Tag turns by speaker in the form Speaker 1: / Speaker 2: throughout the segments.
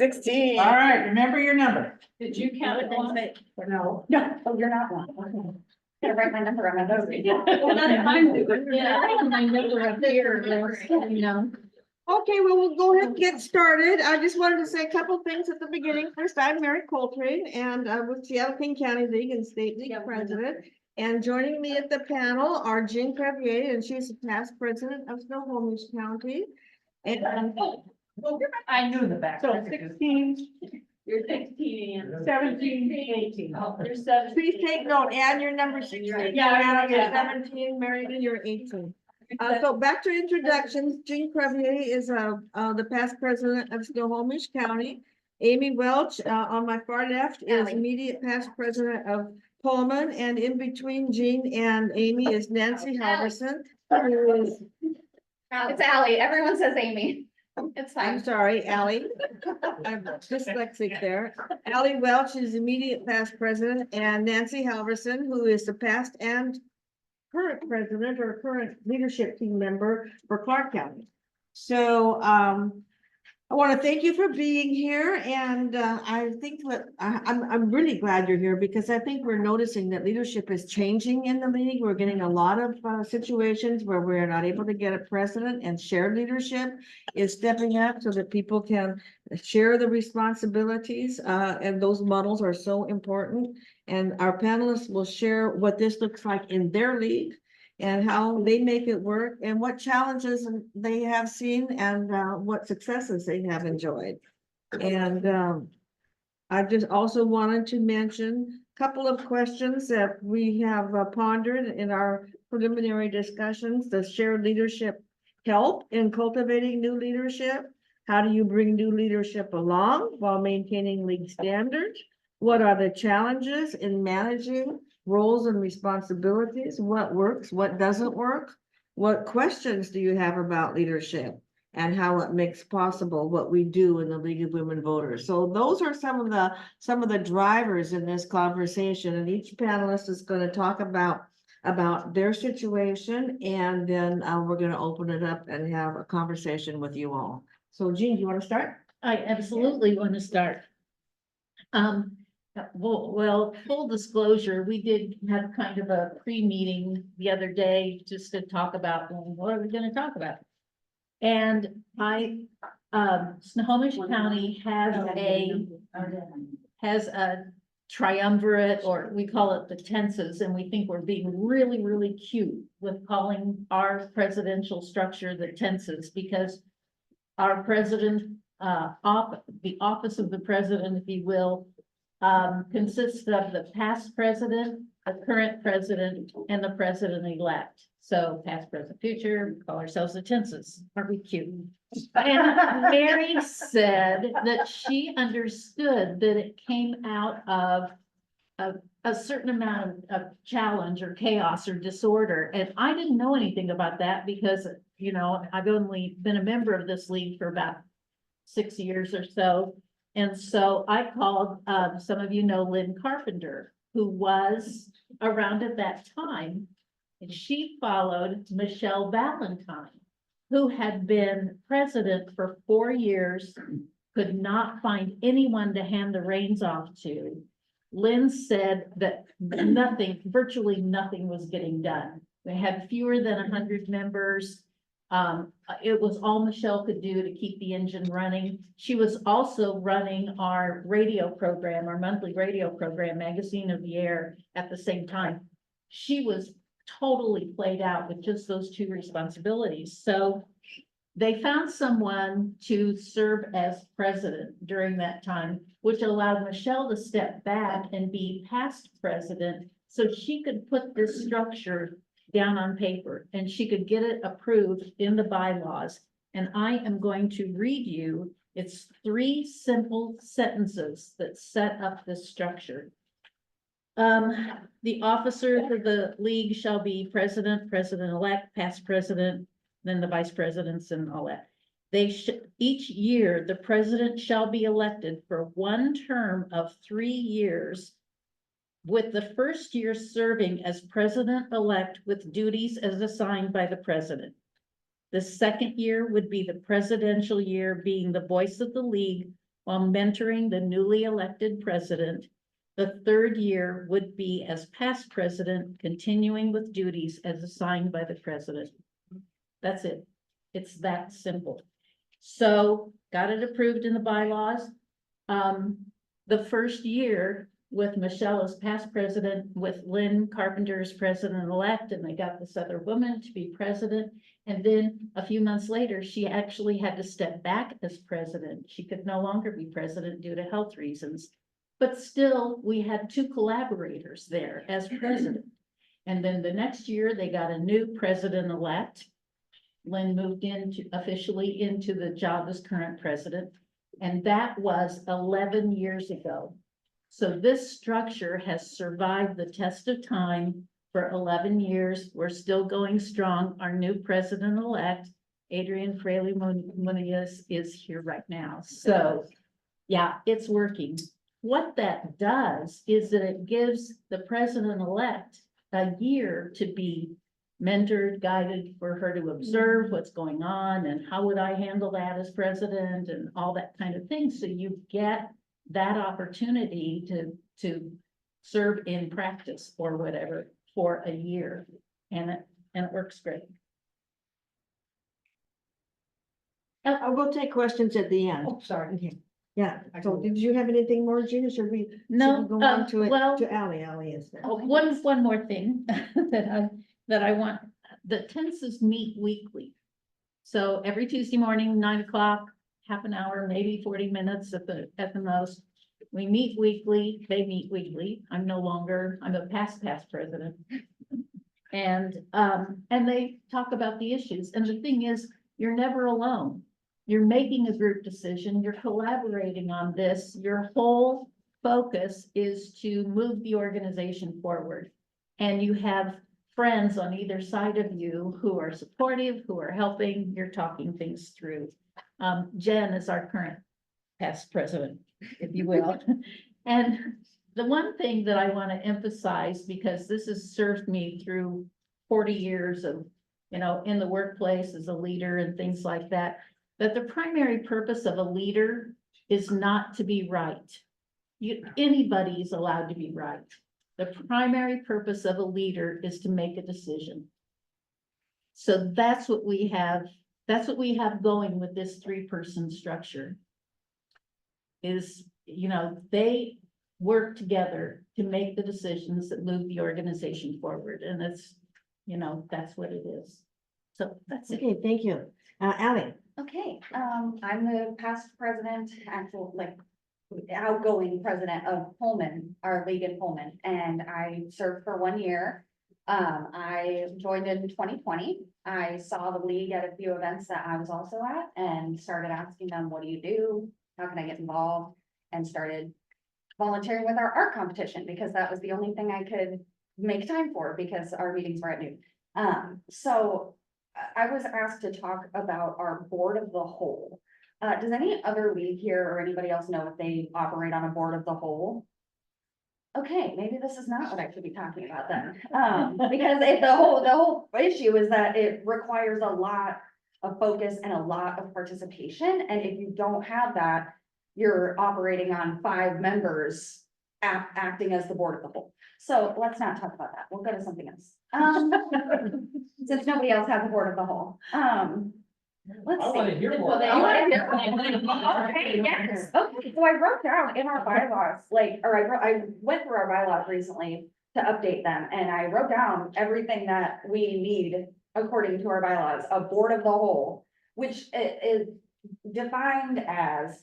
Speaker 1: 16.
Speaker 2: All right, remember your number.
Speaker 3: Did you count one?
Speaker 1: No, oh, you're not one. Okay. Gotta write my number on my note.
Speaker 3: Well, that's fine. Yeah, I have my number up here, you know.
Speaker 4: Okay, well, we'll go ahead and get started. I just wanted to say a couple things at the beginning. First, I'm Mary Coltrane, and I'm with Seattle King County League and State League President. And joining me at the panel are Jeanne Crevier, and she's the past president of Snohomish County. And
Speaker 3: I knew the back.
Speaker 2: So 16,
Speaker 3: You're 16 and
Speaker 2: 17, 18.
Speaker 3: Oh, you're 17.
Speaker 4: please take note, add your number 16.
Speaker 3: Yeah, I
Speaker 4: Joanna, you're
Speaker 3: got
Speaker 4: 17, Mary, you're 18. So back to introductions. Jeanne Crevier is the past president of Snohomish County. Aly Welch on my far left is
Speaker 1: Aly.
Speaker 4: immediate past president of Pullman, and in between Jeanne and Amy is Nancy Halvorson, who is,
Speaker 1: It's Aly. Everyone says Amy. It's
Speaker 4: I'm
Speaker 1: fine.
Speaker 4: sorry, Aly. I'm dyslexic there. Aly Welch is immediate past president, and Nancy Halvorson, who is the past and current president or current leadership team member for Clark County. So I want to thank you for being here, and I think that I'm really glad you're here because I think we're noticing that leadership is changing in the league. We're getting a lot of situations where we're not able to get a president, and shared leadership is stepping up so that people can share the responsibilities, and those models are so important. And our panelists will share what this looks like in their league and how they make it work and what challenges they have seen and what successes they have enjoyed. And I just also wanted to mention a couple of questions that we have pondered in our preliminary discussions. Does shared leadership help in cultivating new leadership? How do you bring new leadership along while maintaining league standards? What are the challenges in managing roles and responsibilities? What works, what doesn't work? What questions do you have about leadership and how it makes possible what we do in the League of Women Voters? So those are some of the drivers in this conversation, and each panelist is going to talk about their situation, and then we're going to open it up and have a conversation with you all. So Jeanne, do you want to start?
Speaker 3: I absolutely want to start. Well, full disclosure, we did have kind of a pre-meeting the other day just to talk about, well, what are we going to talk about? And Snohomish County has a triumvirate, or we call it the tenses, and we think we're being really, really cute with calling our presidential structure the tenses, because our president, the office of the president, if you will, consists of the past president, the current president, and the president-elect. So past, present, future, we call ourselves the tenses. Aren't we cute? And Mary said that she understood that it came out of a certain amount of challenge or chaos or disorder. And I didn't know anything about that because, you know, I've only been a member of this league for about 6 years or so. And so I called, some of you know Lynn Carpenter, who was around at that time. And she followed Michelle Valentine, who had been president for 4 years, could not find anyone to hand the reins off to. Lynn said that virtually nothing was getting done. They had fewer than 100 members. It was all Michelle could do to keep the engine running. She was also running our radio program, our monthly radio program, Magazine of the Air, at the same time. She was totally played out with just those two responsibilities. So they found someone to serve as president during that time, which allowed Michelle to step back and be past president so she could put this structure down on paper and she could get it approved in the bylaws. And I am going to read you, it's 3 simple sentences that set up this structure. The officers of the league shall be president, president-elect, past president, then the vice presidents and all that. Each year, the president shall be elected for 1 term of 3 years, with the first year serving as president-elect with duties as assigned by the president. The second year would be the presidential year, being the voice of the league while mentoring the newly elected president. The third year would be as past president, continuing with duties as assigned by the president. That's it. It's that simple. So got it approved in the bylaws. The first year with Michelle as past president, with Lynn Carpenter as president-elect, and they got this other woman to be president. And then a few months later, she actually had to step back as president. She could no longer be president due to health reasons. But still, we had two collaborators there as president. And then the next year, they got a new president-elect. Lynn moved officially into the job as current president. And that was 11 years ago. So this structure has survived the test of time for 11 years. We're still going strong. Our new president-elect, Adrienne Fraley Muniz, is here right now. So yeah, it's working. What that does is that it gives the president-elect a year to be mentored, guided, for her to observe what's going on and how would I handle that as president and all that kind of thing. So you get that opportunity to serve in practice or whatever for a year, and it works great.
Speaker 4: I will take questions at the end.
Speaker 2: Oh, sorry.
Speaker 4: Okay. Yeah, so did you have anything more, Jeanne, or should we
Speaker 3: No,
Speaker 4: go on to it,
Speaker 3: well,
Speaker 4: to Ally? Ally is there.
Speaker 3: oh, one more thing that I want, the tenses meet weekly. So every Tuesday morning, 9 o'clock, half an hour, maybe 40 minutes at the most. We meet weekly, they meet weekly. I'm a past president. And they talk about the issues. And the thing is, you're never alone. You're making a group decision, you're collaborating on this. Your whole focus is to move the organization forward. And you have friends on either side of you who are supportive, who are helping, you're talking things through. Jen is our current past president, if you will. And the one thing that I want to emphasize, because this has served me through 40 years of, in the workplace as a leader and things like that, that the primary purpose of a leader is not to be right. Anybody is allowed to be right. The primary purpose of a leader is to make a decision. So that's what we have. That's what we have going with this 3-person structure is, they work together to make the decisions that move the organization forward. And it's, that's what it is. So that's it.
Speaker 4: Okay, thank you. Ally.
Speaker 1: Okay, I'm the past president, outgoing president of Pullman, our league in Pullman, and I served for 1 year. I joined in 2020. I saw the league at a few events that I was also at and started asking them, what do you do? How can I get involved? And started volunteering with our art competition because that was the only thing I could make time for because our meetings were at noon. So I was asked to talk about our board of the whole. Does any other league here or anybody else know if they operate on a board of the whole? Okay, maybe this is not what I should be talking about then. Because the whole issue is that it requires a lot of focus and a lot of participation. And if you don't have that, you're operating on 5 members acting as the board of the whole. So let's not talk about that. We'll go to something else. Since nobody else has a board of the whole. Let's
Speaker 5: I
Speaker 1: see.
Speaker 5: want to hear more.
Speaker 1: You wanna hear more? Okay, yes. Okay, so I wrote down in our bylaws, I went through our bylaws recently to update them, and I wrote down everything that we need according to our bylaws, a board of the whole, which is defined as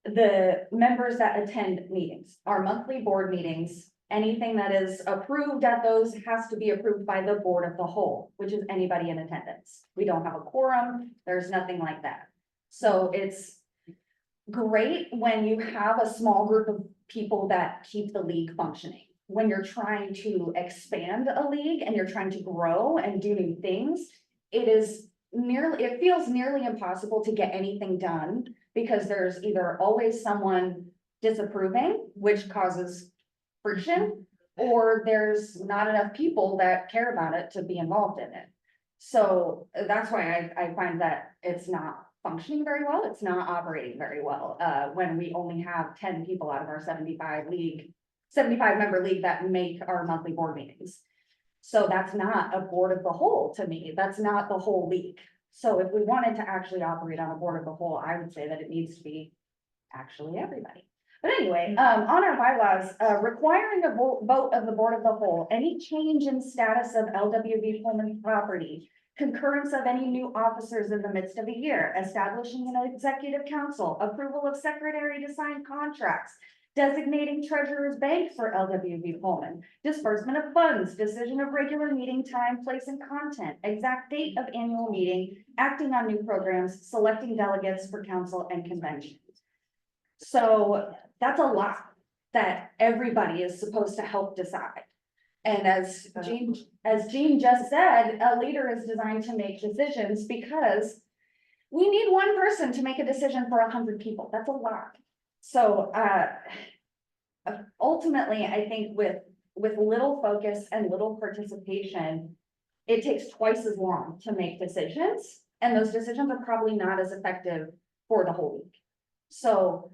Speaker 1: the members that attend meetings, our monthly board meetings. Anything that is approved at those has to be approved by the board of the whole, which is anybody in attendance. We don't have a quorum. There's nothing like that. So it's great when you have a small group of people that keep the league functioning. When you're trying to expand a league and you're trying to grow and do new things, it feels nearly impossible to get anything done because there's either always someone disapproving, which causes friction, or there's not enough people that care about it to be involved in it. So that's why I find that it's not functioning very well. It's not operating very well, when we only have 10 people out of our 75 member league that make our monthly board meetings. So that's not a board of the whole to me. That's not the whole league. So if we wanted to actually operate on a board of the whole, I would say that it needs to be actually everybody. But anyway, on our bylaws, requiring a vote of the board of the whole, any change in status of LWB Pullman property, concurrence of any new officers in the midst of a year, establishing an executive council, approval of secretary to sign contracts, designating treasurer's bank for LWB Pullman, disbursement of funds, decision of regular meeting time, place and content, exact date of annual meeting, acting on new programs, selecting delegates for council and convention. So that's a lot that everybody is supposed to help decide. And as Jeanne just said, a leader is designed to make decisions because we need one person to make a decision for 100 people. That's a lot. So ultimately, I think with little focus and little participation, it takes twice as long to make decisions. And those decisions are probably not as effective for the whole week. So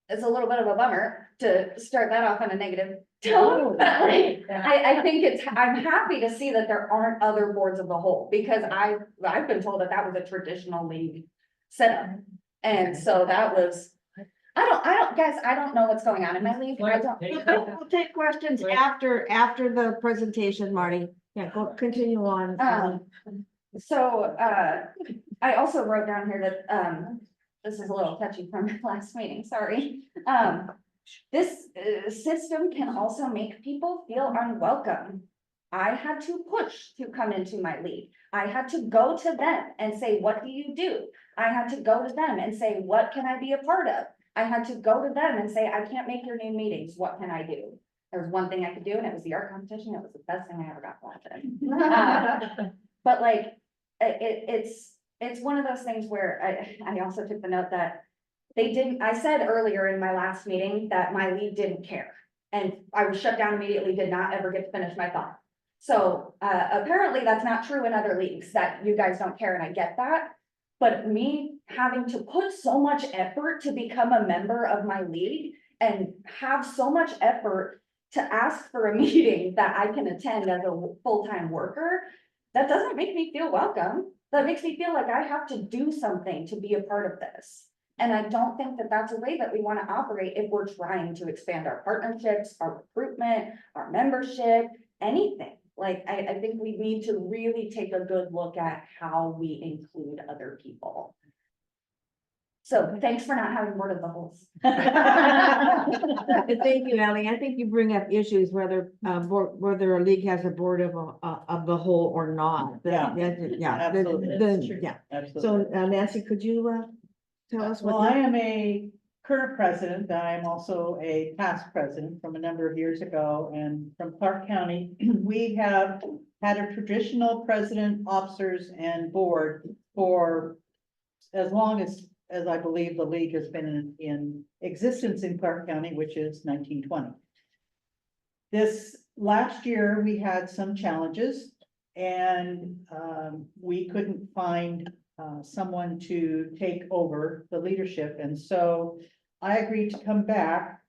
Speaker 1: it's a little bit of a bummer to start that off on a negative tone. I think I'm happy to see that there aren't other boards of the whole, because I've been told that was a traditional league setup. And so that was, I don't know what's going on in my league.
Speaker 4: We'll take questions after the presentation, Marty. Yeah, go continue on.
Speaker 1: So I also wrote down here that this is a little touchy from the last meeting, sorry. This system can also make people feel unwelcome. I had to push to come into my league. I had to go to them and say, what do you do? I had to go to them and say, what can I be a part of? I had to go to them and say, I can't make your new meetings. What can I do? There was one thing I could do, and it was the art competition. It was the best thing I ever got watching. But like, it's one of those things where I also took the note that I said earlier in my last meeting that my league didn't care. And I was shut down immediately, did not ever get to finish my thought. So apparently that's not true in other leagues, that you guys don't care, and I get that. But me having to put so much effort to become a member of my league and have so much effort to ask for a meeting that I can attend as a full-time worker, that doesn't make me feel welcome. That makes me feel like I have to do something to be a part of this. And I don't think that that's a way that we want to operate if we're trying to expand our partnerships, our recruitment, our membership, anything. Like, I think we need to really take a good look at how we include other people. So thanks for not having board of the wholes.
Speaker 4: Thank you, Ally. I think you bring up issues whether a league has a board of the whole or not.
Speaker 2: Absolutely.
Speaker 4: Yeah.
Speaker 2: Absolutely.
Speaker 4: So Nancy, could you tell us what?
Speaker 2: Well, I am a current president. I am also a past president from a number of years ago, and from Clark County. We have had a traditional president, officers, and board for as long as I believe the league has been in existence in Clark County, which is 1920. This last year, we had some challenges, and we couldn't find someone to take over the leadership. And so I agreed to come back,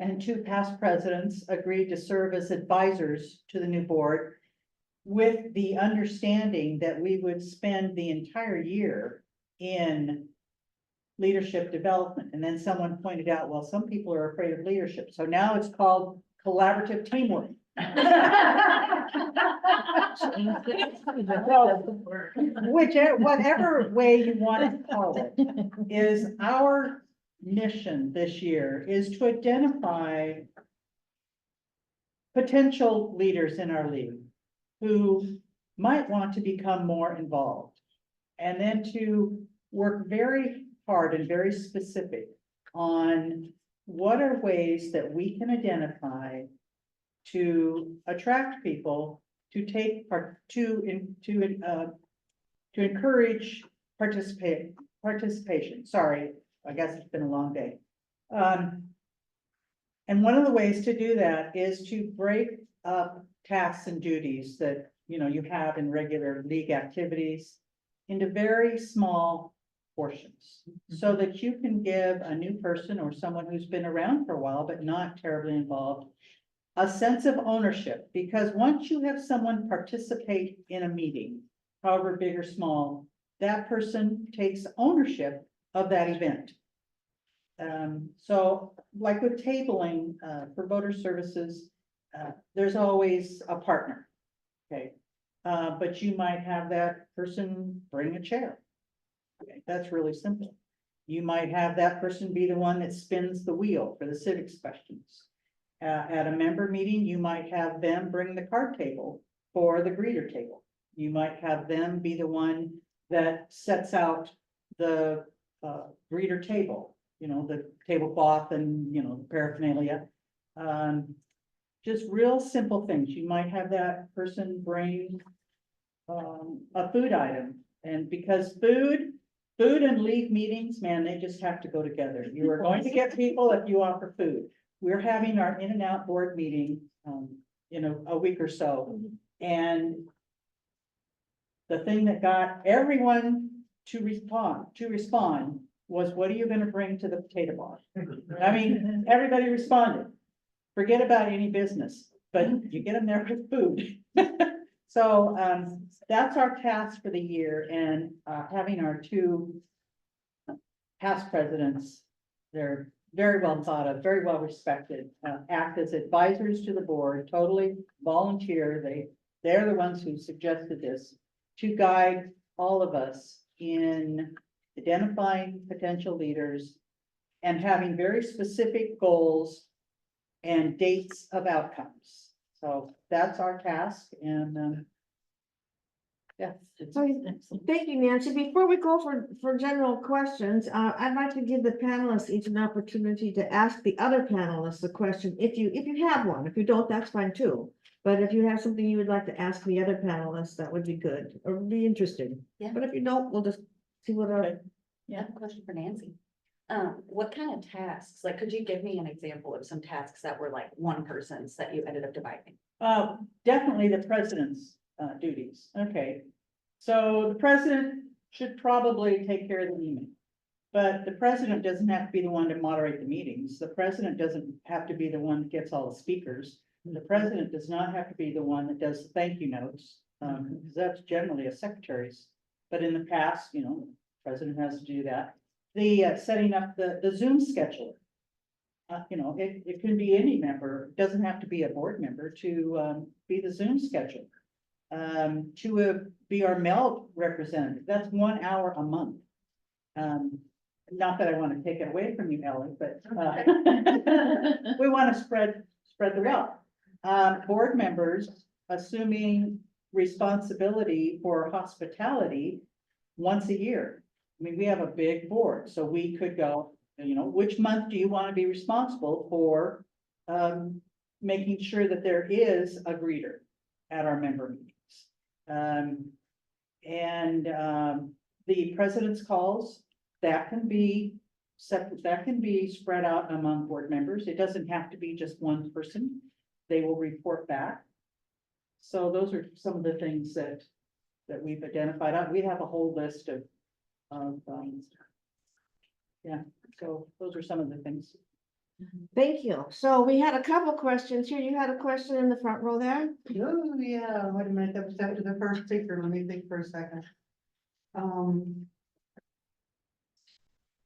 Speaker 2: and two past presidents agreed to serve as advisors to the new board, with the understanding that we would spend the entire year in leadership development. And then someone pointed out, well, some people are afraid of leadership. So now it's called collaborative teamwork. Whatever way you want to call it, is our mission this year is to identify potential leaders in our league who might want to become more involved, and then to work very hard and very specific on what are ways that we can identify to attract people to take part, to encourage participation. Sorry, I guess it's been a long day. And one of the ways to do that is to break up tasks and duties that you have in regular league activities into very small portions. So that you can give a new person or someone who's been around for a while, but not terribly involved, a sense of ownership, because once you have someone participate in a meeting, however big or small, that person takes ownership of that event. So like with tabling, for voter services, there's always a partner. Okay, but you might have that person bring a chair. Okay, that's really simple. You might have that person be the one that spins the wheel for the civics questions. At a member meeting, you might have them bring the card table for the greeter table. You might have them be the one that sets out the greeter table, you know, the tablecloth and, you know, paraphernalia. Just real simple things. You might have that person bring a food item, and because food and league meetings, man, they just have to go together. You are going to get people if you offer food. We're having our in and out board meeting, in a week or so, and the thing that got everyone to respond was, what are you gonna bring to the potato bar? I mean, everybody responded. Forget about any business, but you get them there with food. So, that's our task for the year, and, having our two past presidents, they're very well thought of, very well respected, act as advisors to the board, totally volunteer. They're the ones who suggested this to guide all of us in identifying potential leaders and having very specific goals and dates of outcomes. So that's our task, and yes.
Speaker 4: Thank you, Nancy. Before we go for general questions, I'd like to give the panelists each an opportunity to ask the other panelists a question. If you have one, if you don't, that's fine too. But if you have something you would like to ask the other panelists, that would be good, or would be interesting.
Speaker 1: Yeah.
Speaker 4: But if you don't, we'll just see what our.
Speaker 1: I have a question for Nancy. What kind of tasks, like, could you give me an example of some tasks that were like one person's that you ended up dividing?
Speaker 2: Definitely the president's duties. Okay. So the president should probably take care of the email. But the president doesn't have to be the one to moderate the meetings. The president doesn't have to be the one that gets all the speakers. The president does not have to be the one that does the thank you notes, because that's generally a secretary's. But in the past, you know, the president has to do that. The setting up the Zoom scheduler. You know, it can be any member. It doesn't have to be a board member to be the Zoom scheduler. To be our mail representative. That's 1 hour a month. Not that I want to take it away from you, Ellie, but we want to spread the wealth. Board members assuming responsibility for hospitality once a year. I mean, we have a big board, so we could go, you know, which month do you want to be responsible for making sure that there is a greeter at our member meetings? The president's calls, that can be separate, that can be spread out among board members. It doesn't have to be just one person. They will report back. So those are some of the things that we've identified. We have a whole list of yeah, so those are some of the things.
Speaker 4: Thank you. So we had a couple questions here. You had a question in the front row there?
Speaker 5: Oh, yeah, wait a minute, that was after the first speaker, let me think for a second.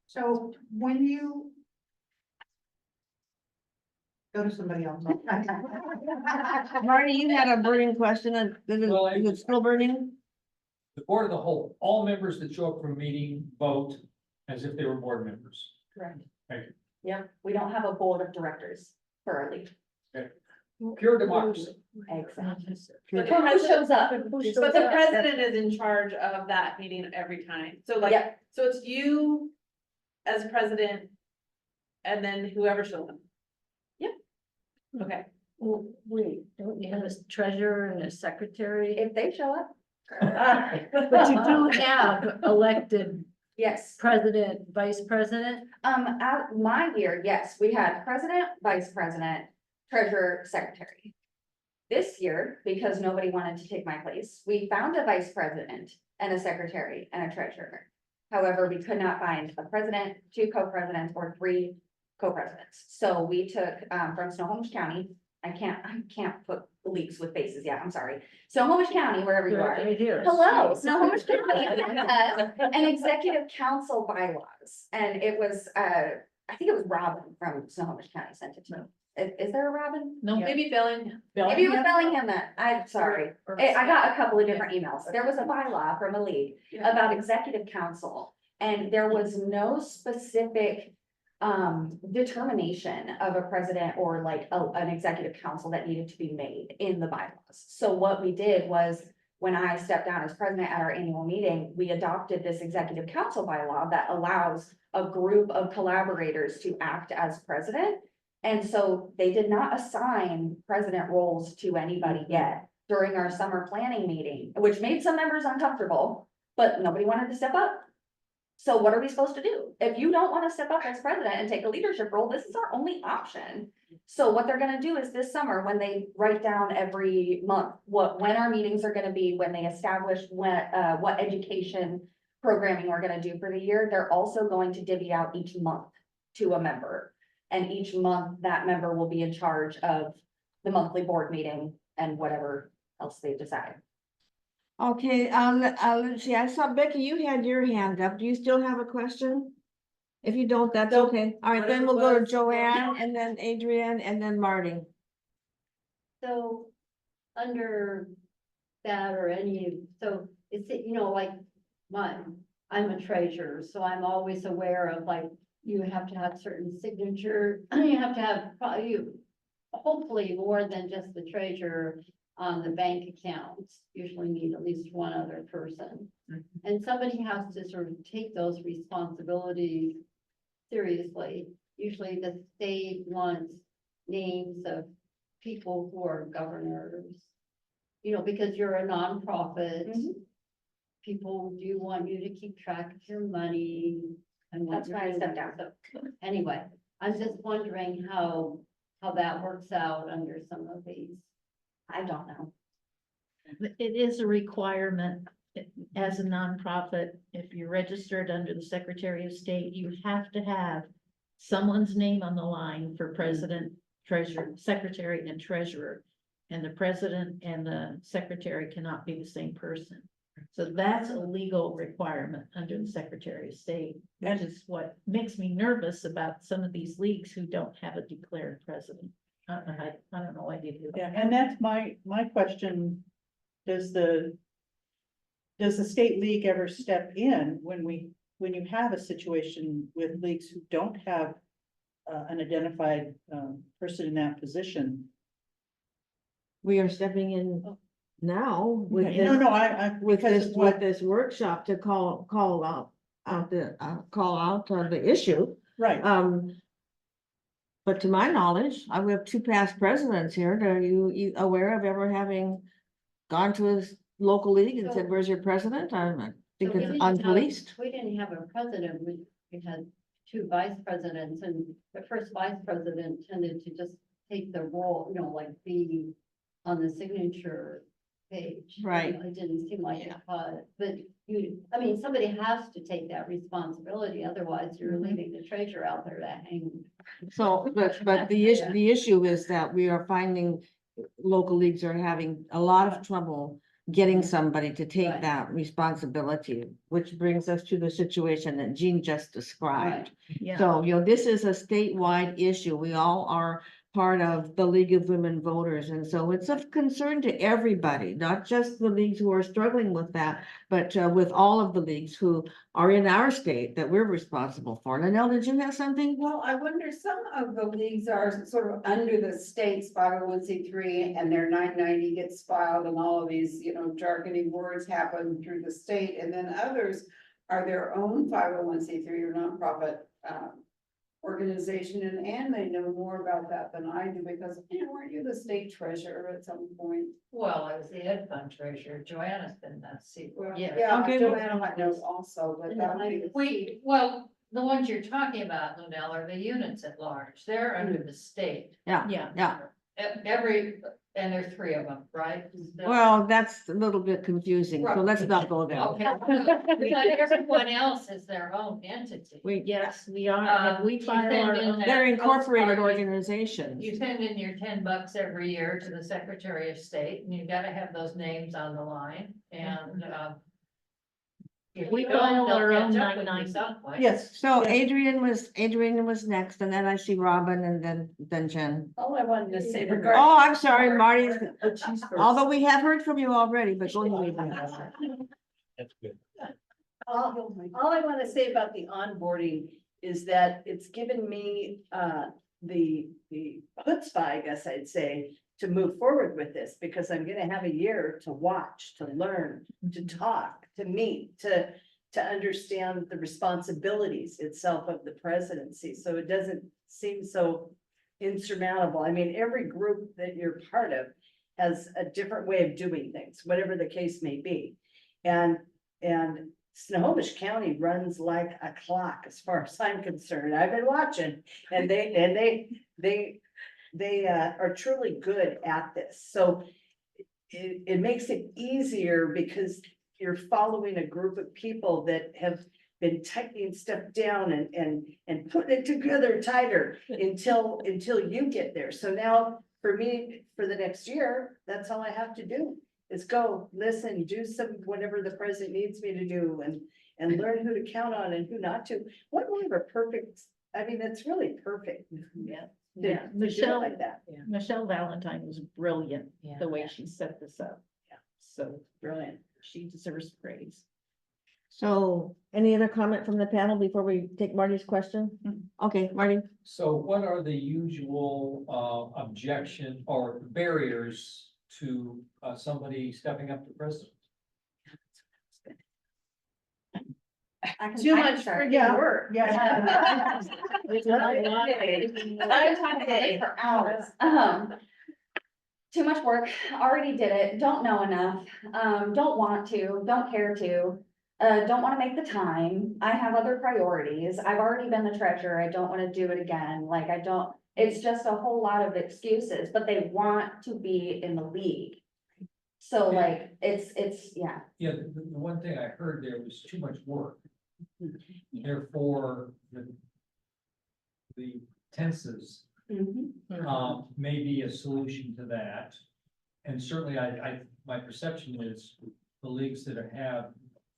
Speaker 5: So when you go to somebody else.
Speaker 4: Marty, you had a burning question, and
Speaker 6: Well,
Speaker 4: is it still burning?
Speaker 6: The board of the whole, all members that show up for a meeting vote as if they were board members.
Speaker 1: Correct.
Speaker 6: Thank you.
Speaker 1: Yeah, we don't have a board of directors for our league.
Speaker 6: Pure democracy.
Speaker 1: Exactly.
Speaker 7: But
Speaker 1: Who shows up?
Speaker 7: But the president is in charge of that meeting every time, so like,
Speaker 1: Yeah.
Speaker 7: so it's you as president. And then whoever shows up. Yep. Okay,
Speaker 3: Well, wait, don't you have a treasurer and a secretary?
Speaker 1: If they show up.
Speaker 3: But you do have elected
Speaker 1: Yes.
Speaker 3: president, vice president?
Speaker 1: At my year, yes, we had president, vice president, treasurer, secretary. This year, because nobody wanted to take my place, we found a vice president and a secretary and a treasurer. However, we could not find a president, 2 co-presidents, or 3 co-presidents. So we took, from Snohomish County, I can't put leaks with faces yet, I'm sorry. Snohomish County, wherever you are.
Speaker 3: Right here.
Speaker 1: Hello, Snohomish County has an executive council bylaws, and it was, I think it was Robin from Snohomish County sent it to me. Is there a Robin?
Speaker 3: No.
Speaker 7: Maybe Bellingham.
Speaker 1: Maybe it was Bellingham then, I'm sorry. I got a couple of different emails. There was a bylaw from a league about executive council, and there was no specific determination of a president or like an executive council that needed to be made in the bylaws. So what we did was, when I stepped down as president at our annual meeting, we adopted this executive council bylaw that allows a group of collaborators to act as president. And so they did not assign president roles to anybody yet during our summer planning meeting, which made some members uncomfortable, but nobody wanted to step up. So what are we supposed to do? If you don't want to step up as president and take a leadership role, this is our only option. So what they're gonna do is this summer, when they write down every month, when our meetings are gonna be, when they establish what education programming we're gonna do for the year, they're also going to divvy out each month to a member. And each month, that member will be in charge of the monthly board meeting and whatever else they decide.
Speaker 4: Okay, let's see, I saw Becky, you had your hand up. Do you still have a question? If you don't, that's
Speaker 7: Nope.
Speaker 4: okay. All right, then
Speaker 7: Whatever
Speaker 4: we'll go to
Speaker 7: was,
Speaker 4: Joanne and then Adrian and then Marty.
Speaker 8: So, under that or any, so it's, you know, like, I'm a treasurer, so I'm always aware of like, you have to have certain signature, you have to have probably, hopefully more than just the treasurer on the bank accounts, usually need at least one other person. And somebody has to sort of take those responsibilities seriously. Usually the state wants names of people who are governors. You know, because you're a nonprofit. People do want you to keep track of your money. And what
Speaker 1: That's
Speaker 8: you're
Speaker 1: why I
Speaker 8: doing.
Speaker 1: stepped down.
Speaker 8: So, anyway, I'm just wondering how that works out under some of these.
Speaker 1: I don't know.
Speaker 3: It is a requirement as a nonprofit, if you're registered under the Secretary of State, you have to have someone's name on the line for president, treasurer, secretary, and treasurer. And the president and the secretary cannot be the same person. So that's a legal requirement under the Secretary of State, which is what makes me nervous about some of these leagues who don't have a declared president. I don't know why they do that.
Speaker 2: Yeah, and that's my question. Does the state league ever step in when you have a situation with leagues who don't have an identified person in that position?
Speaker 4: We are stepping in now with
Speaker 2: Okay,
Speaker 4: this,
Speaker 2: no, I
Speaker 4: with
Speaker 2: because
Speaker 4: this,
Speaker 2: of what,
Speaker 4: with this workshop to call out the issue.
Speaker 2: right,
Speaker 4: But to my knowledge, we have 2 past presidents here. Are you aware of ever having gone to a local league and said, where's your president? I think
Speaker 8: So we
Speaker 4: it's
Speaker 8: didn't have-
Speaker 4: unpoliced.
Speaker 8: We didn't have a president, we had 2 vice presidents, and the first vice president tended to just take the role, you know, like be on the signature page.
Speaker 4: Right.
Speaker 8: It didn't seem like it, but I mean, somebody has to take that responsibility, otherwise you're leaving the treasurer out there to hang.
Speaker 4: So, but the issue is that we are finding local leagues are having a lot of trouble getting somebody to take
Speaker 8: Right.
Speaker 4: that responsibility, which brings us to the situation that Jeanne just described.
Speaker 3: Yeah,
Speaker 4: So, this is a statewide issue. We all are part of the League of Women Voters. And so it's of concern to everybody, not just the leagues who are struggling with that, but with all of the leagues who are in our state that we're responsible for. Linnell, did you have something?
Speaker 5: Well, I wonder, some of the leagues are sort of under the state's 501c3 and their 990 gets filed and all of these, jargony words happen through the state. And then others are their own 501c3 or nonprofit organization, and they know more about that than I do, because weren't you the state treasurer at some point?
Speaker 9: Well, I was the Ed Fund treasurer. Joanna's been that seat.
Speaker 5: Well,
Speaker 3: Yeah.
Speaker 5: yeah,
Speaker 4: Okay,
Speaker 5: Joanna might know also, but that would be.
Speaker 9: The ones you're talking about, Lunell, are the units at large. They're under the state.
Speaker 4: Yeah,
Speaker 3: yeah.
Speaker 4: yeah.
Speaker 9: And there's 3 of them, right?
Speaker 4: Well, that's a little bit confusing, so let's not go there.
Speaker 9: Okay, but everyone else is their own entity.
Speaker 3: Yes, we are, and we
Speaker 9: You
Speaker 3: file
Speaker 9: send
Speaker 3: our
Speaker 9: in
Speaker 3: own.
Speaker 9: that
Speaker 4: They're incorporated
Speaker 9: postcard,
Speaker 4: organizations.
Speaker 9: You send in your $10 every year to the Secretary of State, and you gotta have those names on the line, and, if
Speaker 3: We
Speaker 9: we don't,
Speaker 3: file
Speaker 9: they'll
Speaker 3: our own
Speaker 9: catch up with you
Speaker 3: 990.
Speaker 9: some point.
Speaker 2: Yes.
Speaker 4: So
Speaker 2: yes.
Speaker 4: Adrian was next, and then I see Robin and then Jen.
Speaker 5: All I wanted to say
Speaker 4: Oh, I'm sorry, Marty's, although we have heard from you already, but go ahead.
Speaker 6: That's good.
Speaker 5: All I want to say about the onboarding is that it's given me, the chutzpah, I guess I'd say, to move forward with this, because I'm gonna have a year to watch, to learn, to talk, to meet, to understand the responsibilities itself of the presidency, so it doesn't seem so insurmountable. I mean, every group that you're part of has a different way of doing things, whatever the case may be. And Snohomish County runs like a clock as far as I'm concerned. I've been watching, and they are truly good at this. So it makes it easier because you're following a group of people that have been tightening stuff down and putting it together tighter until you get there. So now for me, for the next year, that's all I have to do is go listen, do some, whatever the president needs me to do, and learn who to count on and who not to. What more of a perfect, I mean, that's really perfect.
Speaker 3: Yeah.
Speaker 5: To
Speaker 3: Yeah,
Speaker 5: do it
Speaker 3: Michelle,
Speaker 5: like that.
Speaker 3: Michelle Valentine was brilliant,
Speaker 9: Yeah.
Speaker 3: the way she set this up.
Speaker 5: Yeah.
Speaker 3: So
Speaker 5: Brilliant.
Speaker 3: she deserves praise.
Speaker 4: So any other comment from the panel before we take Marty's question? Okay, Marty.
Speaker 6: So what are the usual objection or barriers to somebody stepping up to president?
Speaker 5: Too much
Speaker 1: start.
Speaker 5: freaking work.
Speaker 2: Yeah.
Speaker 1: I'm talking about it for hours. Too much work, already did it, don't know enough, don't want to, don't care to, don't wanna make the time. I have other priorities. I've already been the treasurer. I don't wanna do it again. Like, I don't, it's just a whole lot of excuses, but they want to be in the league. So like, it's, yeah.
Speaker 6: Yeah, the one thing I heard there was too much work. Therefore, the tenses may be a solution to that. And certainly my perception is the leagues that have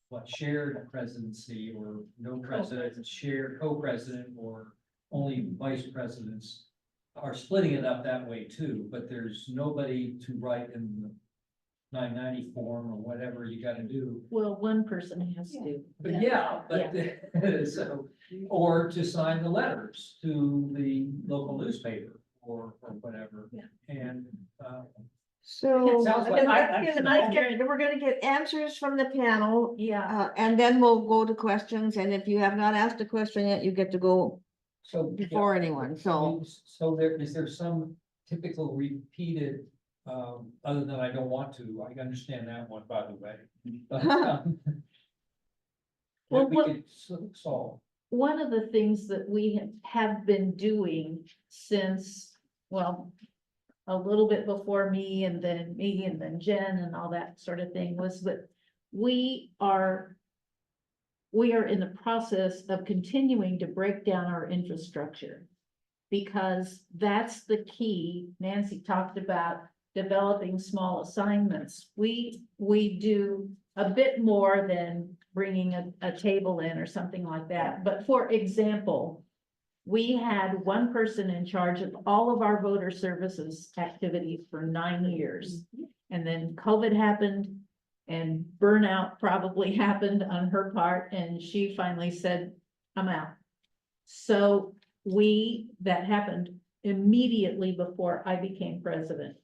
Speaker 6: what shared presidency or no president, shared co-president or only vice presidents are splitting it up that way too, but there's nobody to write in the 990 form or whatever you gotta do.
Speaker 3: Well, one person has to.
Speaker 6: But yeah, but so, or to sign the letters to the local newspaper or whatever.
Speaker 3: Yeah.
Speaker 6: And,
Speaker 4: So
Speaker 6: Sounds like-
Speaker 4: we're gonna get answers from the panel,
Speaker 3: Yeah,
Speaker 4: and then we'll go to questions, and if you have not asked a question yet, you get to go
Speaker 6: so.
Speaker 4: before anyone, so.
Speaker 6: So is there some typical repeated, other than I don't want to, I understand that one, by the way. But,
Speaker 3: Well,
Speaker 6: that we
Speaker 3: what-
Speaker 6: could solve.
Speaker 3: one of the things that we have been doing since, well, a little bit before me and then Jen and all that sort of thing was that we are in the process of continuing to break down our infrastructure. Because that's the key. Nancy talked about developing small assignments. We do a bit more than bringing a table in or something like that. But for example, we had one person in charge of all of our voter services activities for 9 years. And then COVID happened and burnout probably happened on her part, and she finally said, I'm out. So that happened immediately before I became president.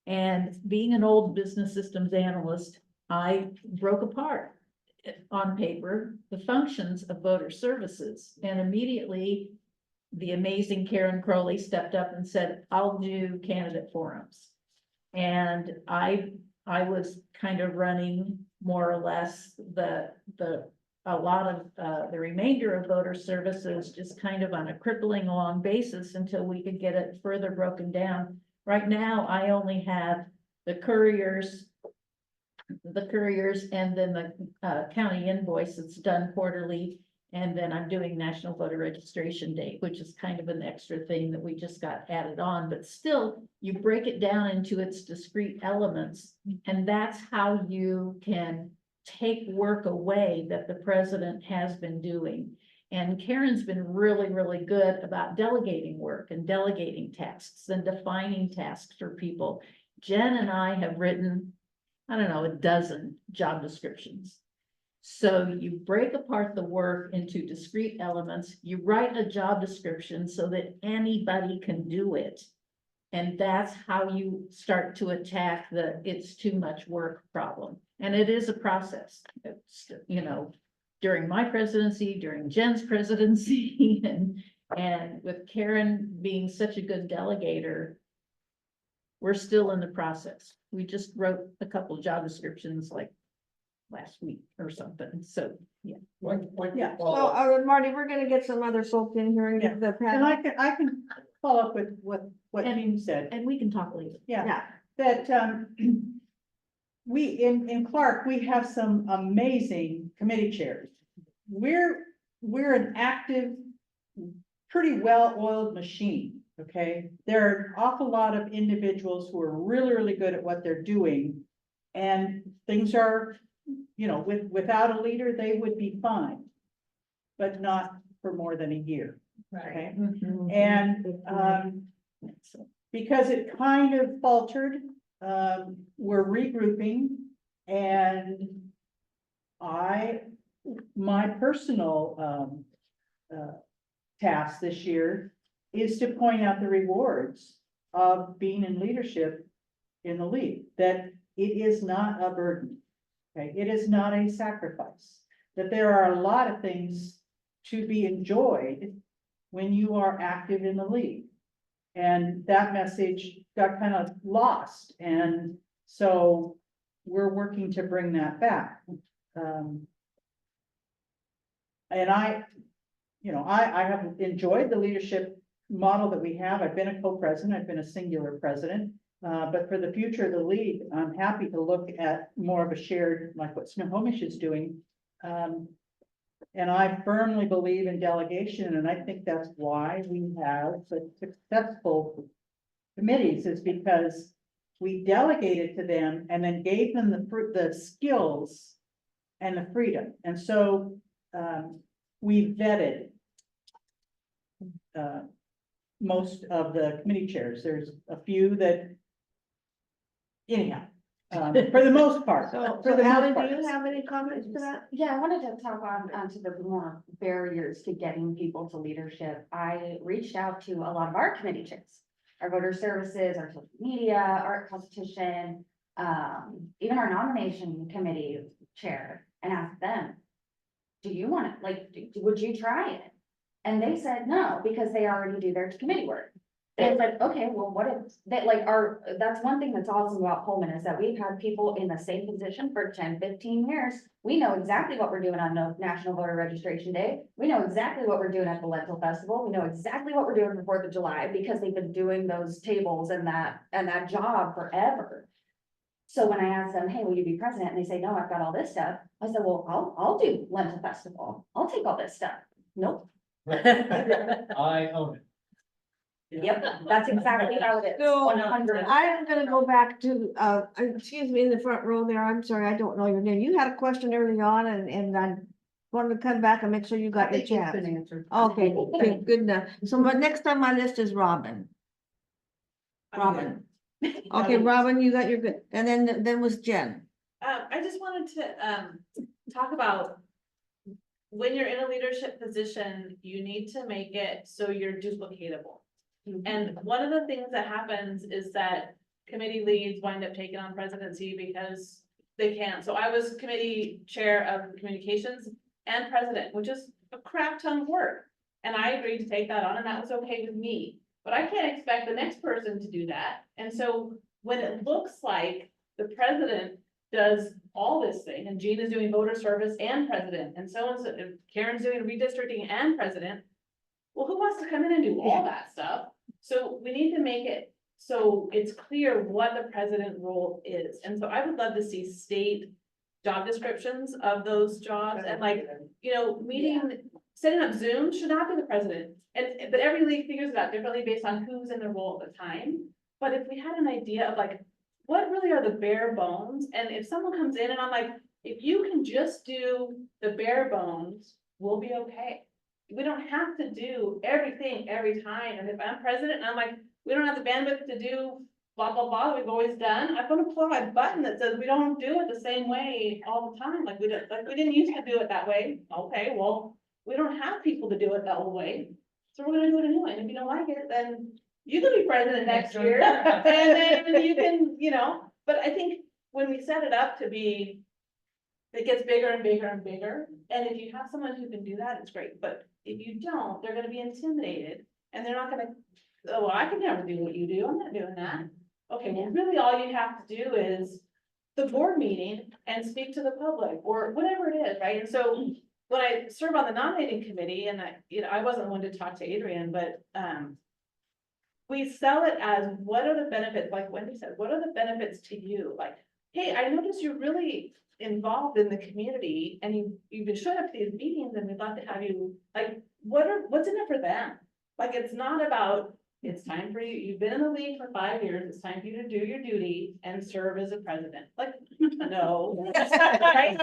Speaker 3: And being an old business systems analyst, I broke apart on paper the functions of voter services, and immediately the amazing Karen Crowley stepped up and said, I'll do candidate forums. And I was kind of running more or less a lot of the remainder of voter services just kind of on a crippling along basis until we could get it further broken down Right now, I only have the couriers, and then the county invoice that's done quarterly. And then I'm doing National Voter Registration Day, which is kind of an extra thing that we just got added on, but still, you break it down into its discrete elements. And that's how you can take work away that the president has been doing. And Karen's been really, really good about delegating work and delegating tasks and defining tasks for people. Jen and I have written, I don't know, a dozen job descriptions. So you break apart the work into discrete elements, you write a job description so that anybody can do it. And that's how you start to attack the it's too much work problem. And it is a process. It's, you know, during my presidency, during Jen's presidency, and with Karen being such a good delegator, we're still in the process. We just wrote a couple job descriptions like last week or something, so, yeah.
Speaker 2: Yeah.
Speaker 4: So, Marty, we're gonna get some other folks in here and get the
Speaker 2: And
Speaker 4: panel.
Speaker 2: I can follow up with what
Speaker 3: And-
Speaker 2: Jean said.
Speaker 3: And we can talk later.
Speaker 2: Yeah, that, we, in Clark, we have some amazing committee chairs. We're an active, pretty well-oiled machine, okay? There are an awful lot of individuals who are really, really good at what they're doing. And things are, you know, without a leader, they would be fine. But not for more than a year, okay?
Speaker 3: Mhm.
Speaker 2: And, because it kind of faltered, we're regrouping, and my personal, task this year is to point out the rewards of being in leadership in the league, that it is not a burden, okay? It is not a sacrifice, that there are a lot of things to be enjoyed when you are active in the league. And that message got kind of lost, and so we're working to bring that back. And I have enjoyed the leadership model that we have. I've been a co-president, I've been a singular president. But for the future of the league, I'm happy to look at more of a shared, like what Snohomish is doing. And I firmly believe in delegation, and I think that's why we have such successful committees, is because we delegated to them and then gave them the skills and the freedom. And so we vetted most of the committee chairs. There's a few that, anyhow, for the most part.
Speaker 4: So,
Speaker 2: For the
Speaker 4: Ally,
Speaker 2: most part.
Speaker 4: do you have any comments to that?
Speaker 1: Yeah, I wanted to talk onto the more barriers to getting people to leadership. I reached out to a lot of our committee chairs, our voter services, our social media, art competition, even our nomination committee chair, and asked them, do you want it? Like, would you try it? And they said no, because they already do their committee work. And it's like, okay, well, what if, that like that's one thing that's awesome about Pullman, is that we've had people in the same position for 10, 15 years. We know exactly what we're doing on National Voter Registration Day. We know exactly what we're doing at the Lentil Festival. We know exactly what we're doing for 4th of July, because they've been doing those tables and that job forever. So when I asked them, hey, will you be president? And they say, no, I've got all this stuff. I said, well, I'll do Lentil Festival. I'll take all this stuff. Nope.
Speaker 6: I own it.
Speaker 1: Yep, that's exactly how it is.
Speaker 4: So,
Speaker 1: 100.
Speaker 4: I am gonna go back to, excuse me, in the front row there, I'm sorry, I don't know your name. You had a question early on, and I wanted to come back and make sure you got your chance.
Speaker 5: answered.
Speaker 4: Okay, okay, good enough. So, but next on my list is Robin. Robin. Okay, Robin, you got your good, and then was Jen.
Speaker 7: I just wanted to, talk about when you're in a leadership position, you need to make it so you're duplicatable. And one of the things that happens is that committee leads wind up taking on presidency because they can't. So I was committee chair of communications and president, which is a crap ton of work. And I agreed to take that on, and that was okay with me. But I can't expect the next person to do that. And so when it looks like the president does all this thing, and Jeanne is doing voter service and president, and so Karen's doing redistricting and president, well, who wants to come in and do all that stuff? So we need to make it so it's clear what the president role is. And so I would love to see state job descriptions of those jobs and like, you know, setting up Zoom should not be the president. But every league figures it out differently based on who's in the role at the time. But if we had an idea of like, what really are the bare bones? And if someone comes in and I'm like, if you can just do the bare bones, we'll be okay. We don't have to do everything every time. And if I'm president and I'm like, we don't have the bandwidth to do blah, blah, blah, we've always done, I'm gonna pull my button that says we don't do it the same way all the time. Like we didn't used to do it that way. Okay, well, we don't have people to do it that old way. So we're gonna do it anyway. And if you don't like it, then you can be president next year. And then you can, you know, but I think when we set it up to be, it gets bigger and bigger and bigger. And if you have someone who can do that, it's great. But if you don't, they're gonna be intimidated and they're not gonna, oh, well, I can never do what you do. I'm not doing that. Okay, well, really all you have to do is the board meeting and speak to the public or whatever it is, right? And so when I serve on the nominating committee and I wasn't the one to talk to Adrian, but, we sell it as what are the benefits, like Wendy said, what are the benefits to you? Like, hey, I noticed you're really involved in the community and you've been showing up to these meetings and we'd love to have you, like, what's in it for them? Like, it's not about, it's time for you, you've been in the league for 5 years, it's time for you to do your duty and serve as a president. Like, no. Right?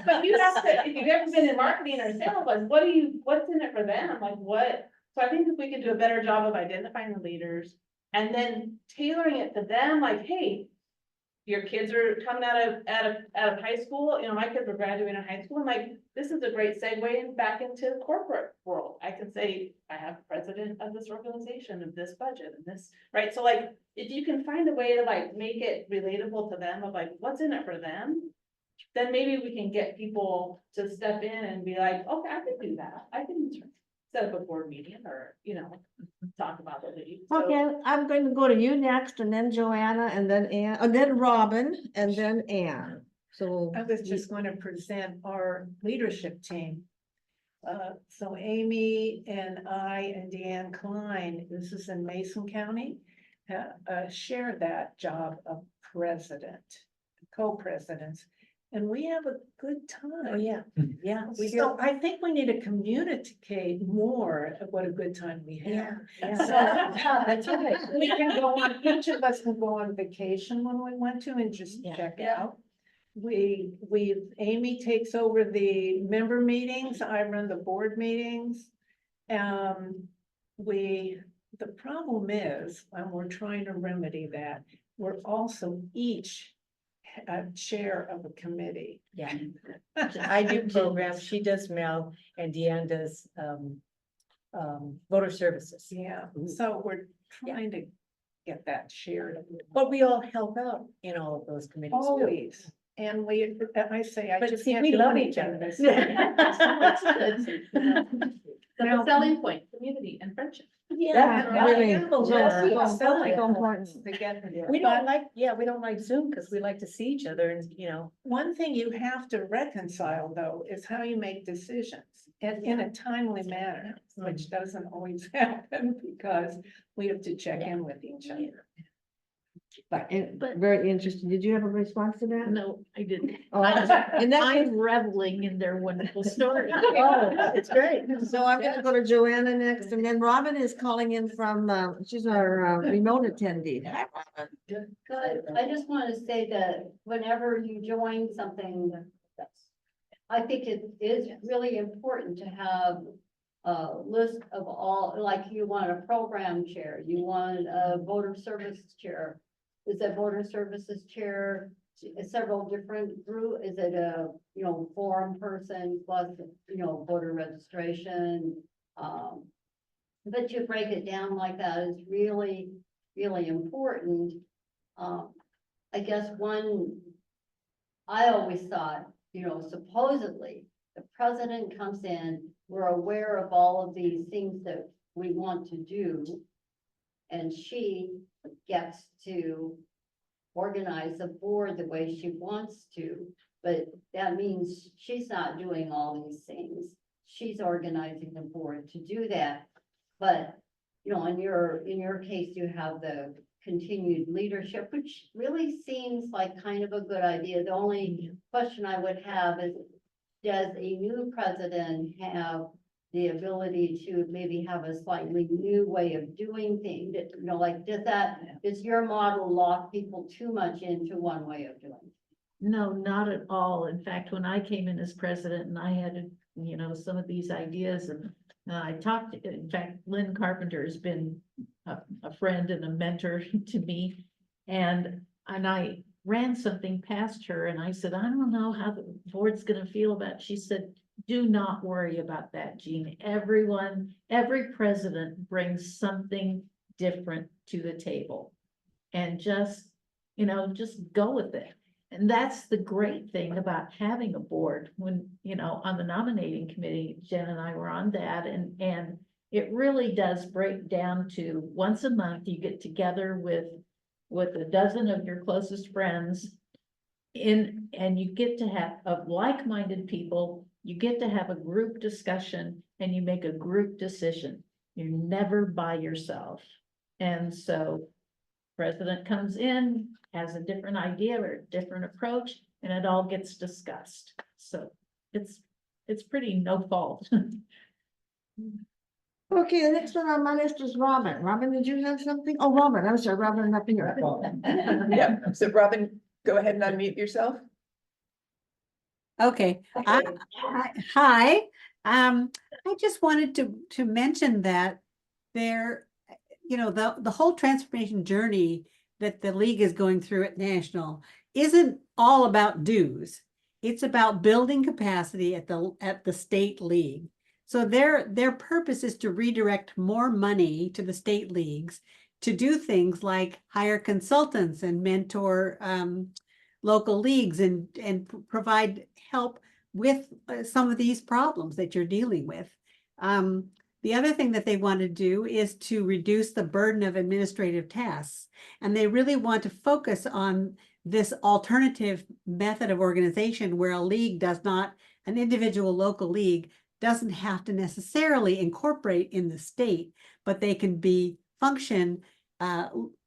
Speaker 7: But you have to, if you've ever been in marketing or sales, like, what's in it for them? Like, what? So I think if we could do a better job of identifying the leaders and then tailoring it to them, like, hey, your kids are coming out of high school, you know, my kids were graduating high school, and like, this is a great segue back into the corporate world. I can say, I have president of this organization, of this budget, and this, right? So like, if you can find a way to like, make it relatable to them of like, what's in it for them, then maybe we can get people to step in and be like, okay, I can do that. I can set up a board meeting or, you know, talk about the league. So-
Speaker 4: Okay, I'm going to go to you next and then Joanna and then Ann, and then Robin and then Ann. So.
Speaker 10: I was just going to present our leadership team. So Amy and I and Deanne Klein, this is in Mason County, share that job of president, co-presidents. And we have a good time.
Speaker 4: Oh, yeah, yeah.
Speaker 10: So I think we need to communicate more of what a good time we have.
Speaker 4: That's right.
Speaker 10: We can go on, each of us can go on vacation when we want to and just
Speaker 4: Yeah.
Speaker 10: check out. Amy takes over the member meetings, I run the board meetings. The problem is, and we're trying to remedy that, we're also each a chair of a committee.
Speaker 11: Yeah, I do programs, she does mail, and Deanne does, voter services.
Speaker 10: Yeah, so we're trying to get that shared.
Speaker 11: But we all help out in all of those committees too.
Speaker 10: Always, and I say, I
Speaker 11: But
Speaker 10: just
Speaker 11: see,
Speaker 10: can't
Speaker 11: we
Speaker 10: do
Speaker 11: love each
Speaker 10: anything.
Speaker 11: other.
Speaker 7: That's a selling point, community and friendship.
Speaker 4: Yeah, really.
Speaker 11: We don't like, we don't like Zoom because we like to see each other and, you know.
Speaker 10: One thing you have to reconcile, though, is how you make decisions and in a timely manner, which doesn't always happen because we have to check in with each other.
Speaker 4: But very interesting. Did you have a response to that?
Speaker 3: No, I didn't.
Speaker 4: Oh, and that's,
Speaker 3: I'm reveling in their wonderful story.
Speaker 4: oh,
Speaker 11: It's great.
Speaker 4: so I'm gonna go to Joanna next, and then Robin is calling in from, she's our remote attendee. Hi, Robin.
Speaker 8: Good. I just want to say that whenever you join something, I think it is really important to have a list of all, like you want a program chair, you want a voter services chair. Is that voter services chair several different group? Is it a, forum person plus, voter registration? But you break it down like that is really, really important. I guess I always thought, supposedly the president comes in, we're aware of all of these things that we want to do. And she gets to organize the board the way she wants to, but that means she's not doing all these things. She's organizing the board to do that. But, in your case, you have the continued leadership, which really seems like kind of a good idea. The only question I would have is, does a new president have the ability to maybe have a slightly new way of doing things? You know, like, does your model lock people too much into one way of doing?
Speaker 3: No, not at all. In fact, when I came in as president and I had, you know, some of these ideas and I talked, in fact, Lynn Carpenter has been a friend and a mentor to me. And I ran something past her and I said, I don't know how the board's gonna feel about it. She said, do not worry about that, Jeanne. Every president brings something different to the table. And just, you know, just go with it. And that's the great thing about having a board. When, you know, on the nominating committee, Jen and I were on that, and it really does break down to once a month, you get together with a dozen of your closest friends and you get to have of like-minded people, you get to have a group discussion and you make a group decision. You're never by yourself. And so president comes in, has a different idea or a different approach, and it all gets discussed. So it's pretty no fault.
Speaker 4: Okay, the next one on my list is Robin. Robin, did you have something? Oh, Robin, I'm sorry, Robin, up here.
Speaker 12: Yeah, so Robin, go ahead and unmute yourself.
Speaker 13: Okay, hi, I just wanted to mention that there, you know, the whole transformation journey that the league is going through at national isn't all about dues. It's about building capacity at the state league. So their purpose is to redirect more money to the state leagues to do things like hire consultants and mentor local leagues and provide help with some of these problems that you're dealing with. The other thing that they want to do is to reduce the burden of administrative tasks. And they really want to focus on this alternative method of organization where a league does not, an individual local league doesn't have to necessarily incorporate in the state, but they can function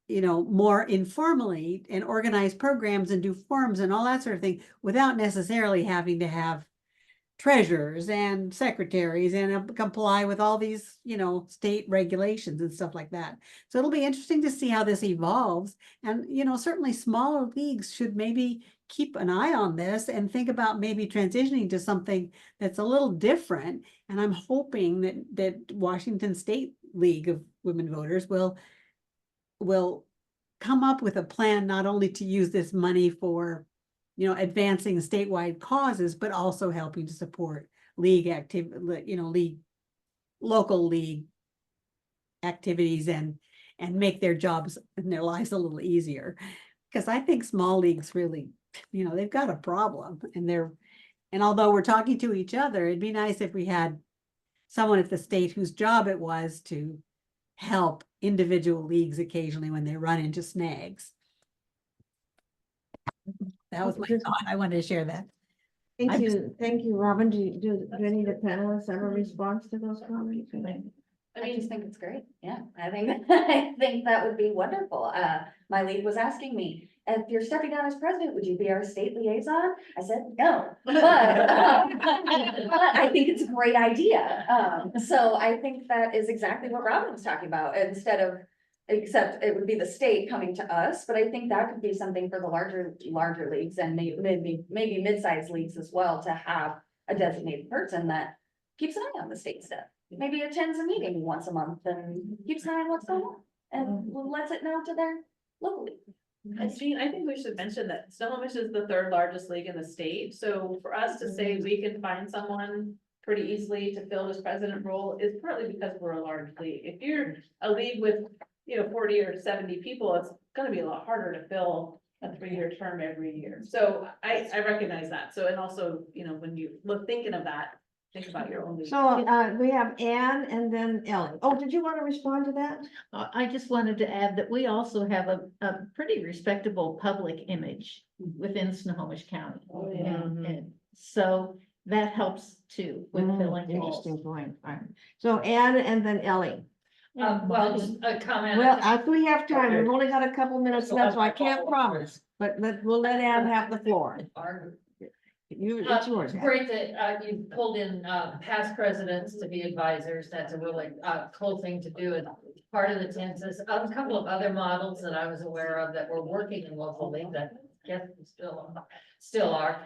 Speaker 13: you know, more informally and organize programs and do forums and all that sort of thing without necessarily having to have treasurers and secretaries and comply with all these, you know, state regulations and stuff like that. So it'll be interesting to see how this evolves. And, you know, certainly smaller leagues should maybe keep an eye on this and think about maybe transitioning to something that's a little different. And I'm hoping that Washington State League of Women Voters will come up with a plan not only to use this money for, you know, advancing statewide causes, but also helping to support league activity, you know, local league activities and make their jobs and their lives a little easier. Because I think small leagues really, you know, they've got a problem and although we're talking to each other, it'd be nice if we had someone at the state whose job it was to help individual leagues occasionally when they run into snags. That was my thought. I wanted to share that.
Speaker 4: Thank you, Robin. Do any of the panelists have a response to those comments?
Speaker 1: I just think it's great. Yeah, I think that would be wonderful. My league was asking me, if you're stepping down as president, would you be our state liaison? I said, no, but I think it's a great idea. So I think that is exactly what Robin was talking about. Except it would be the state coming to us, but I think that could be something for the larger leagues and maybe mid-sized leagues as well, to have a designated person that keeps an eye on the state stuff. Maybe attends a meeting once a month and keeps an eye on what's going on and lets it know to their local league.
Speaker 7: And Jeanne, I think we should mention that Snohomish is the third largest league in the state. So for us to say we can find someone pretty easily to fill this president role is partly because we're a large league. If you're a league with, you know, 40 or 70 people, it's going to be a lot harder to fill a 3-year term every year. So I recognize that. So, and also, you know, when you thinking of that, think about your own league.
Speaker 4: So we have Anne and then Ellen. Oh, did you want to respond to that?
Speaker 3: I just wanted to add that we also have a pretty respectable public image within Snohomish County.
Speaker 4: Oh, yeah.
Speaker 3: And so that helps too with filling roles.
Speaker 4: Interesting point. All right. So Anne and then Ellie.
Speaker 9: Well, just a comment.
Speaker 4: Well, if we have time, we've only got a couple minutes left, so I can't promise, but we'll let Ann have the floor. It's yours. Ann.
Speaker 9: Great that you pulled in past presidents to be advisors. That's a really cool thing to do. And part of the census, a couple of other models that I was aware of that were working in local leagues, I guess still are.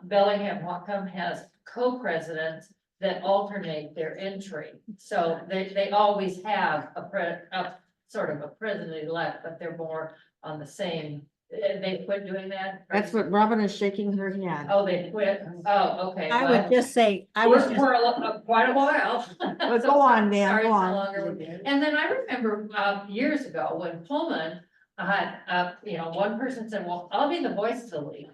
Speaker 9: Bellingham Whatcom has co-presidents that alternate their entry. So they always have a sort of a president-elect, but they're more on the same. They quit doing that?
Speaker 4: That's what Robin is shaking her hand.
Speaker 9: Oh, they quit? Oh, okay.
Speaker 13: I
Speaker 9: well,
Speaker 13: would just say, I was just,
Speaker 9: for quite a while.
Speaker 4: But go on, Dan,
Speaker 9: Sorry,
Speaker 4: go
Speaker 9: so
Speaker 4: on.
Speaker 9: longer. And then I remember years ago when Pullman had, one person said, well, I'll be the voice of the league.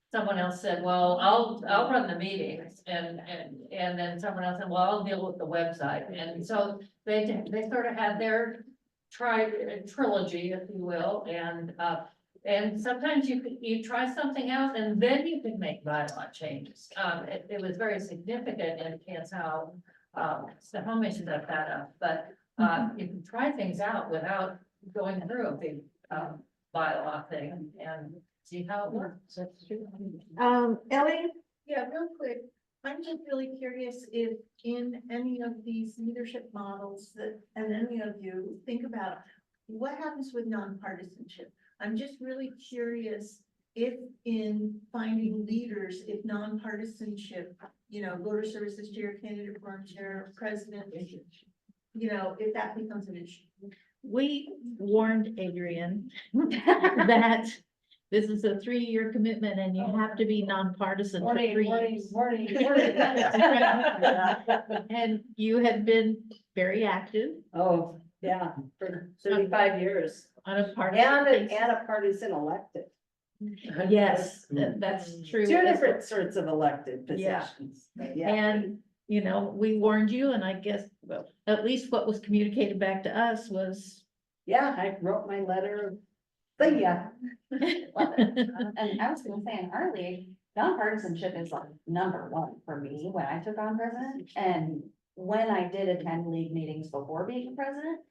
Speaker 9: Someone else said, well, I'll run the meetings, and then someone else said, well, I'll deal with the website. And so they sort of had their trilogy, if you will, and sometimes you try something out and then you can make bylaw changes. It was very significant in Kansas how Snohomish set that up, but you can try things out without going through a big bylaw thing and see how it works. That's true.
Speaker 4: Ellie?
Speaker 3: Yeah, real quick, I'm just really curious if in any of these leadership models that, and any of you think about, what happens with nonpartisanship? I'm just really curious if in finding leaders, if nonpartisanship, voter services chair, candidate forum chair, president, if that becomes an issue. We warned Adrian that this is a 3-year commitment and you have to be nonpartisan for 3 years. And you had been very active
Speaker 5: Oh, yeah, for 35 years.
Speaker 3: on a partisan basis.
Speaker 5: And a partisan elected.
Speaker 3: Yes, that's true.
Speaker 5: Two different sorts of elected
Speaker 3: Yeah.
Speaker 5: positions. Yeah.
Speaker 3: And, we warned you, and I guess, well, at least what was communicated back to us was.
Speaker 5: Yeah, I wrote my letter. But yeah.
Speaker 1: And I was gonna say in our league, nonpartisanship is like #1 for me when I took on president. And when I did attend league meetings before being president,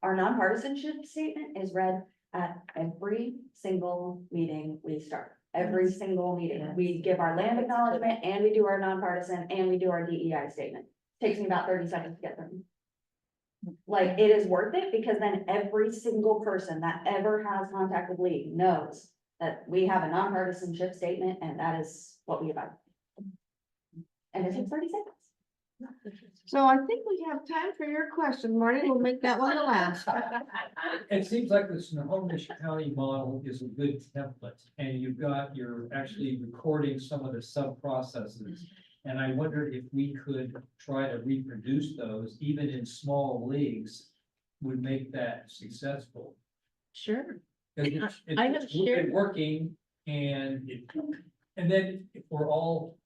Speaker 1: our nonpartisanship statement is read at every single meeting we start. Every single meeting, we give our land acknowledgement and we do our nonpartisan and we do our DEI statement. Takes me about 30 seconds to get them. Like, it is worth it because then every single person that ever has contact with league knows that we have a nonpartisanship statement and that is what we abide. And it takes 30 seconds.
Speaker 4: So I think we have time for your question, Marty. We'll make that one the last.
Speaker 6: It seems like the Snohomish County model is a good template, and you're actually recording some of the sub-processes. And I wondered if we could try to reproduce those, even in small leagues, would make that successful.
Speaker 3: Sure.
Speaker 6: 'Cause
Speaker 3: I have
Speaker 6: it's
Speaker 3: shared-
Speaker 6: working, and then if we're all,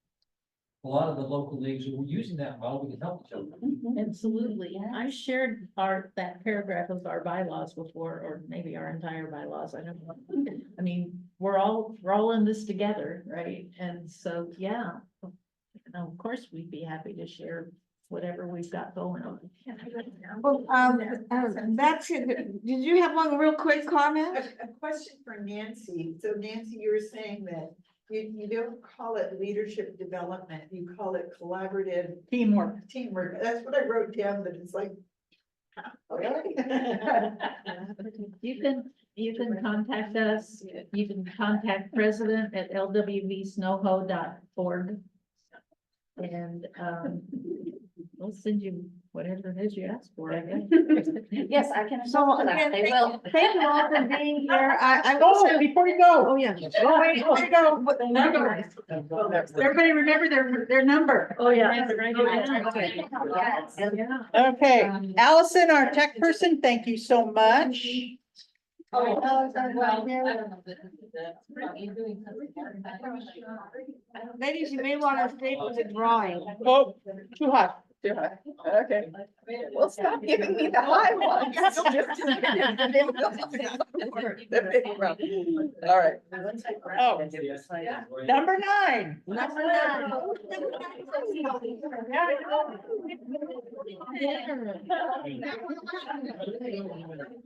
Speaker 6: a lot of the local leagues, if we're using that model, we can help each other.
Speaker 3: Absolutely. I shared that paragraph of our bylaws before, or maybe our entire bylaws, I don't know. I mean, we're all in this together, right? And so, yeah. Of course, we'd be happy to share whatever we've got going on.
Speaker 4: Well, that's it. Did you have one real quick comment?
Speaker 10: A question for Nancy. So Nancy, you were saying that you don't call it leadership development, you call it collaborative
Speaker 2: teamwork.
Speaker 10: That's what I wrote down, but it's like. Okay.
Speaker 3: You can contact us. You can contact president at lwvsnoho.org. And we'll send you whatever it is you ask for, I guess.
Speaker 1: Yes, I can.
Speaker 4: So
Speaker 1: attest to that.
Speaker 4: again,
Speaker 1: They will.
Speaker 4: thank you all for being here. I will say,
Speaker 2: Before you go.
Speaker 4: oh, yeah. Oh, wait, before you go.
Speaker 2: Everybody remember their number.
Speaker 3: Oh, yeah.
Speaker 2: Okay, Allison, our tech person, thank you so much.
Speaker 4: Ladies, you may want to stay with the drawing.
Speaker 2: Oh, too hot.
Speaker 12: Do I? Okay. Well, stop giving me the high ones. The big one. All right.
Speaker 2: Oh, number 9.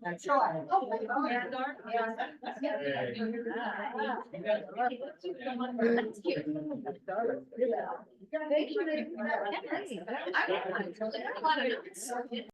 Speaker 13: That's right.
Speaker 1: Thank you.